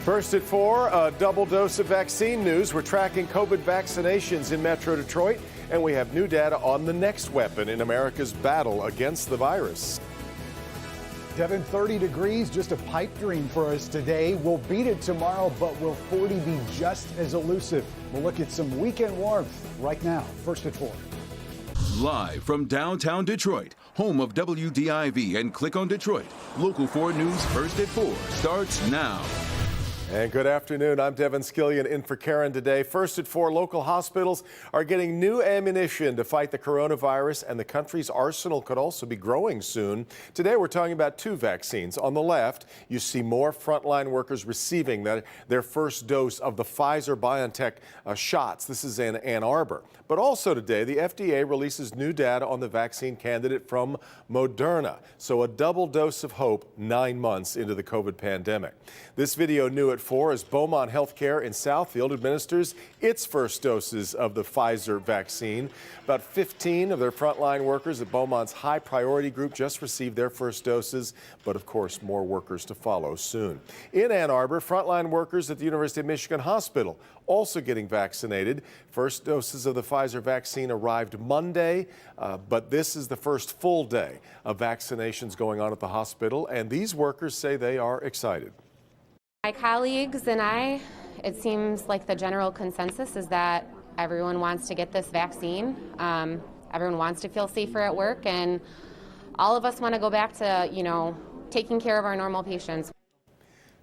First at 4, a double dose of vaccine news. We're tracking COVID vaccinations in Metro Detroit, and we have new data on the next weapon in America's battle against the virus. Devin, 30 degrees, just a pipe dream for us today. We'll beat it tomorrow, but will 40 be just as elusive? We'll look at some weekend warmth right now. First at 4. Live from downtown Detroit, home of WDIV and Click on Detroit, Local 4 News First at 4 starts now. And good afternoon. I'm Devin Skillion in for Karen today. First at 4, local hospitals are getting new ammunition to fight the coronavirus, and the country's arsenal could also be growing soon. Today, we're talking about 2 vaccines. On the left, you see more frontline workers receiving their first dose of the Pfizer-BioNTech shots. This is in Ann Arbor. But also today, the FDA releases new data on the vaccine candidate from Moderna. So a double dose of hope 9 months into the COVID pandemic. This video new at 4 as Beaumont Healthcare in Southfield administers its first doses of the Pfizer vaccine. About 15 of their frontline workers at Beaumont's high priority group just received their first doses, but of course more workers to follow soon. In Ann Arbor, frontline workers at the University of Michigan Hospital also getting vaccinated. First doses of the Pfizer vaccine arrived Monday, but this is the first full day of vaccinations going on at the hospital, and these workers say they are excited. My colleagues and I, it seems like the general consensus is that everyone wants to get this vaccine. Everyone wants to feel safer at work, and all of us want to go back to, taking care of our normal patients.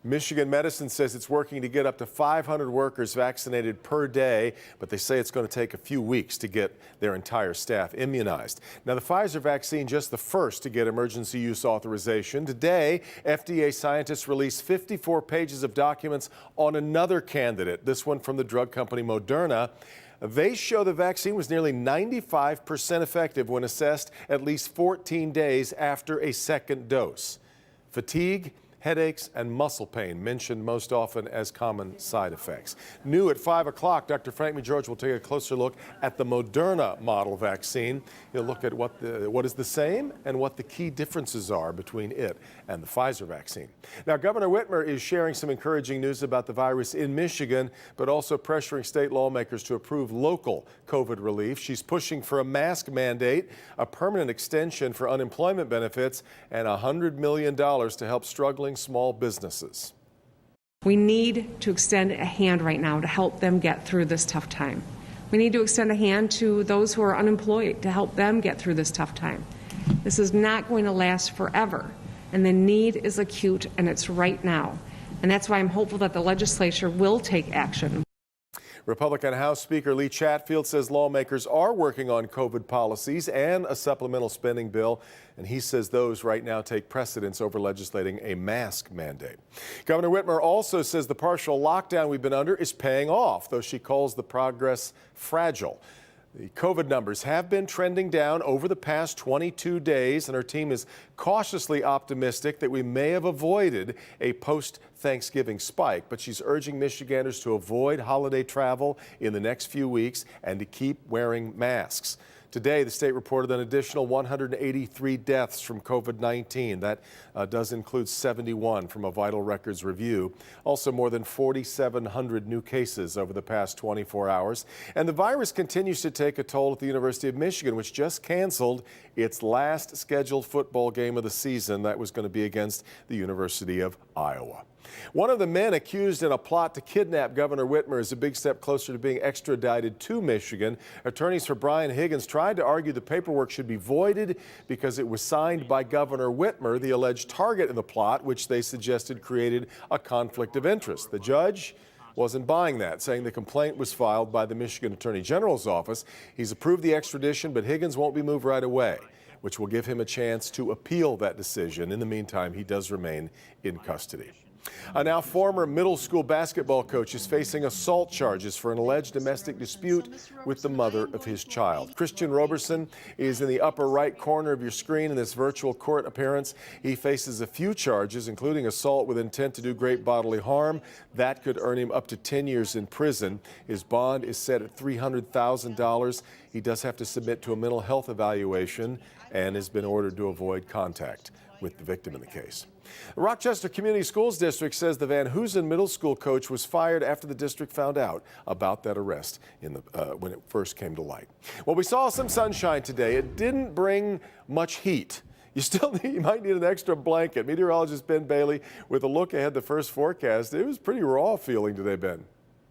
Michigan Medicine says it's working to get up to 500 workers vaccinated per day, but they say it's going to take a few weeks to get their entire staff immunized. Now, the Pfizer vaccine, just the first to get emergency use authorization. Today, FDA scientists released 54 pages of documents on another candidate, this one from the drug company Moderna. They show the vaccine was nearly 95% effective when assessed at least 14 days after a second dose. Fatigue, headaches, and muscle pain mentioned most often as common side effects. New at 5 o'clock, Dr. Frank McGeorge will take a closer look at the Moderna model vaccine. He'll look at what is the same and what the key differences are between it and the Pfizer vaccine. Now, Governor Whitmer is sharing some encouraging news about the virus in Michigan, but also pressuring state lawmakers to approve local COVID relief. She's pushing for a mask mandate, a permanent extension for unemployment benefits, and $100 million to help struggling small businesses. We need to extend a hand right now to help them get through this tough time. We need to extend a hand to those who are unemployed to help them get through this tough time. This is not going to last forever, and the need is acute, and it's right now. And that's why I'm hopeful that the legislature will take action. Republican House Speaker Lee Chatfield says lawmakers are working on COVID policies and a supplemental spending bill, and he says those right now take precedence over legislating a mask mandate. Governor Whitmer also says the partial lockdown we've been under is paying off, though she calls the progress fragile. The COVID numbers have been trending down over the past 22 days, and her team is cautiously optimistic that we may have avoided a post-Thanksgiving spike. But she's urging Michiganders to avoid holiday travel in the next few weeks and to keep wearing masks. Today, the state reported an additional 183 deaths from COVID-19. That does include 71 from a vital records review. Also, more than 4,700 new cases over the past 24 hours. And the virus continues to take a toll at the University of Michigan, which just canceled its last scheduled football game of the season. That was going to be against the University of Iowa. One of the men accused in a plot to kidnap Governor Whitmer is a big step closer to being extradited to Michigan. Attorneys for Brian Higgins tried to argue the paperwork should be voided because it was signed by Governor Whitmer, the alleged target in the plot, which they suggested created a conflict of interest. The judge wasn't buying that, saying the complaint was filed by the Michigan Attorney General's office. He's approved the extradition, but Higgins won't be moved right away, which will give him a chance to appeal that decision. In the meantime, he does remain in custody. A now former middle school basketball coach is facing assault charges for an alleged domestic dispute with the mother of his child. Christian Roberson is in the upper right corner of your screen in this virtual court appearance. He faces a few charges, including assault with intent to do great bodily harm. That could earn him up to 10 years in prison. His bond is set at $300,000. He does have to submit to a mental health evaluation and has been ordered to avoid contact with the victim in the case. The Rochester Community Schools District says the Van Hoosen Middle School coach was fired after the district found out about that arrest when it first came to light. Well, we saw some sunshine today. It didn't bring much heat. You might need an extra blanket. Meteorologist Ben Bailey with a look ahead the first forecast. It was pretty raw feeling today, Ben.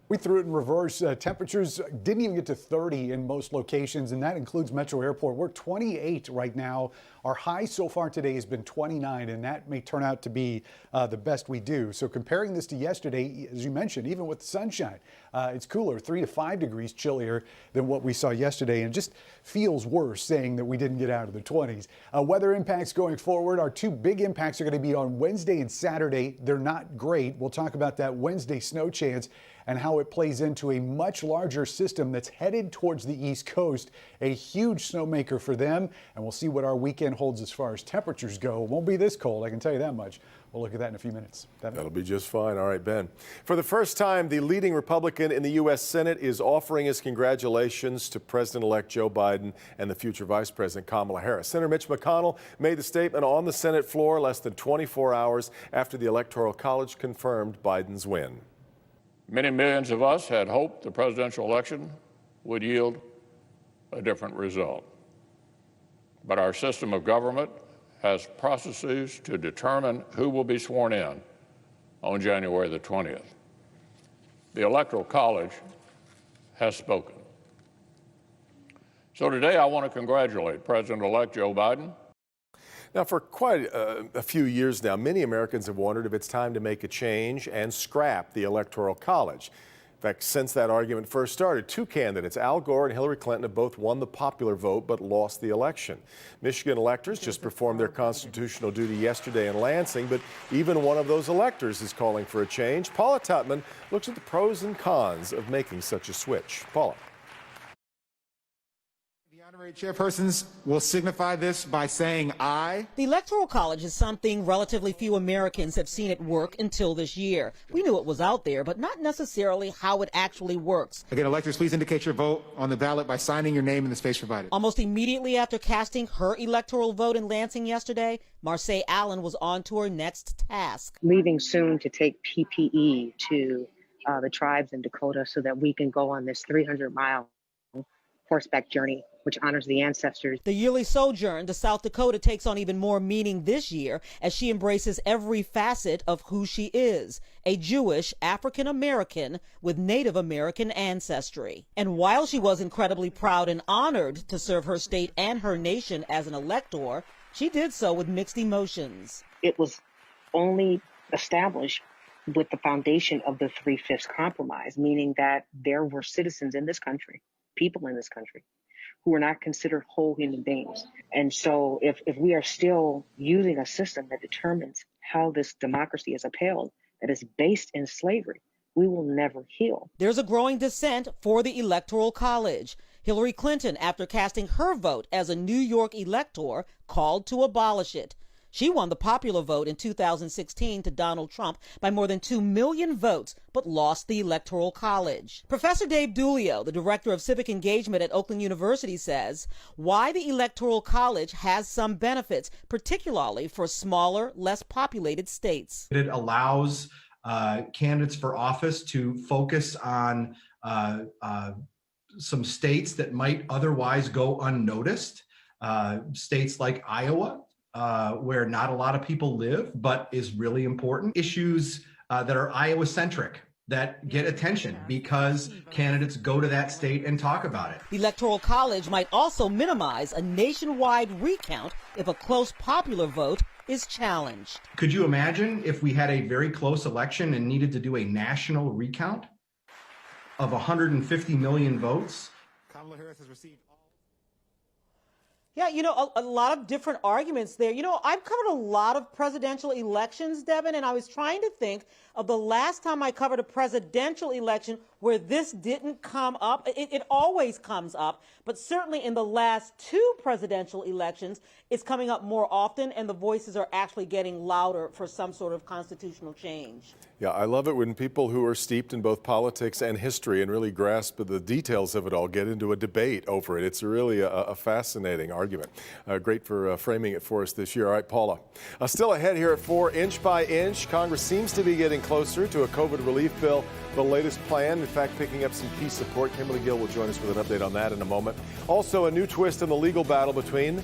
We threw it in reverse. Temperatures didn't even get to 30 in most locations, and that includes Metro Airport. We're 28 right now. Our high so far today has been 29, and that may turn out to be the best we do. So comparing this to yesterday, as you mentioned, even with the sunshine, it's cooler, 3 to 5 degrees chillier than what we saw yesterday, and just feels worse saying that we didn't get out of the 20s. Weather impacts going forward. Our two big impacts are going to be on Wednesday and Saturday. They're not great. We'll talk about that Wednesday snow chance and how it plays into a much larger system that's headed towards the East Coast, a huge snowmaker for them, and we'll see what our weekend holds as far as temperatures go. It won't be this cold, I can tell you that much. We'll look at that in a few minutes. That'll be just fine. All right, Ben. For the first time, the leading Republican in the U.S. Senate is offering his congratulations to President-elect Joe Biden and the future Vice President Kamala Harris. Senator Mitch McConnell made the statement on the Senate floor less than 24 hours after the Electoral College confirmed Biden's win. Many millions of us had hoped the presidential election would yield a different result. But our system of government has processes to determine who will be sworn in on January the 20th. The Electoral College has spoken. So today I want to congratulate President-elect Joe Biden. Now, for quite a few years now, many Americans have wondered if it's time to make a change and scrap the Electoral College. In fact, since that argument first started, two candidates, Al Gore and Hillary Clinton, have both won the popular vote but lost the election. Michigan electors just performed their constitutional duty yesterday in Lansing, but even one of those electors is calling for a change. Paula Tutman looks at the pros and cons of making such a switch. Paula. Honorary chairpersons will signify this by saying aye. The Electoral College is something relatively few Americans have seen it work until this year. We knew it was out there, but not necessarily how it actually works. Again, electors, please indicate your vote on the ballot by signing your name in the space provided. Almost immediately after casting her electoral vote in Lansing yesterday, Marseille Allen was on to her next task. Leaving soon to take PPE to the tribes in Dakota so that we can go on this 300-mile horseback journey, which honors the ancestors. The yearly sojourn to South Dakota takes on even more meaning this year as she embraces every facet of who she is, a Jewish African American with Native American ancestry. And while she was incredibly proud and honored to serve her state and her nation as an elector, she did so with mixed emotions. It was only established with the foundation of the 3/5 compromise, meaning that there were citizens in this country, people in this country, who are not considered whole human beings. And so if we are still using a system that determines how this democracy is upheld, that is based in slavery, we will never heal. There's a growing dissent for the Electoral College. Hillary Clinton, after casting her vote as a New York elector, called to abolish it. She won the popular vote in 2016 to Donald Trump by more than 2 million votes, but lost the Electoral College. Professor Dave Dulio, the director of civic engagement at Oakland University, says why the Electoral College has some benefits, particularly for smaller, less populated states. It allows candidates for office to focus on some states that might otherwise go unnoticed, states like Iowa, where not a lot of people live, but is really important. Issues that are Iowa-centric that get attention because candidates go to that state and talk about it. The Electoral College might also minimize a nationwide recount if a close popular vote is challenged. Could you imagine if we had a very close election and needed to do a national recount of 150 million votes? Kamala Harris has received Yeah, a lot of different arguments there. I've covered a lot of presidential elections, Devin, and I was trying to think of the last time I covered a presidential election where this didn't come up. It always comes up, but certainly in the last two presidential elections, it's coming up more often, and the voices are actually getting louder for some sort of constitutional change. Yeah, I love it when people who are steeped in both politics and history and really grasp the details of it all get into a debate over it. It's really a fascinating argument. argument. Great for framing it for us this year. All right, Paula. Still ahead here at 4, inch by inch. Congress seems to be getting closer to a COVID relief bill, the latest plan. In fact, picking up some key support. Kimberly Gill will join us with an update on that in a moment. Also, a new twist in the legal battle between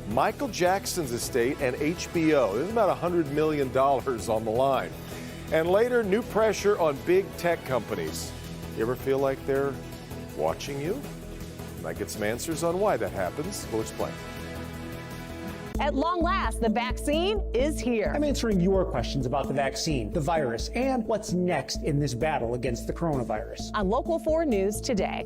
Michael Jackson's estate and HBO. There's about $100 million on the line. And later, new pressure on big tech companies. You ever feel like they're watching you? Might get some answers on why that happens. We'll explain. At long last, the vaccine is here. I'm answering your questions about the vaccine, the virus, and what's next in this battle against the coronavirus. On Local 4 News Today.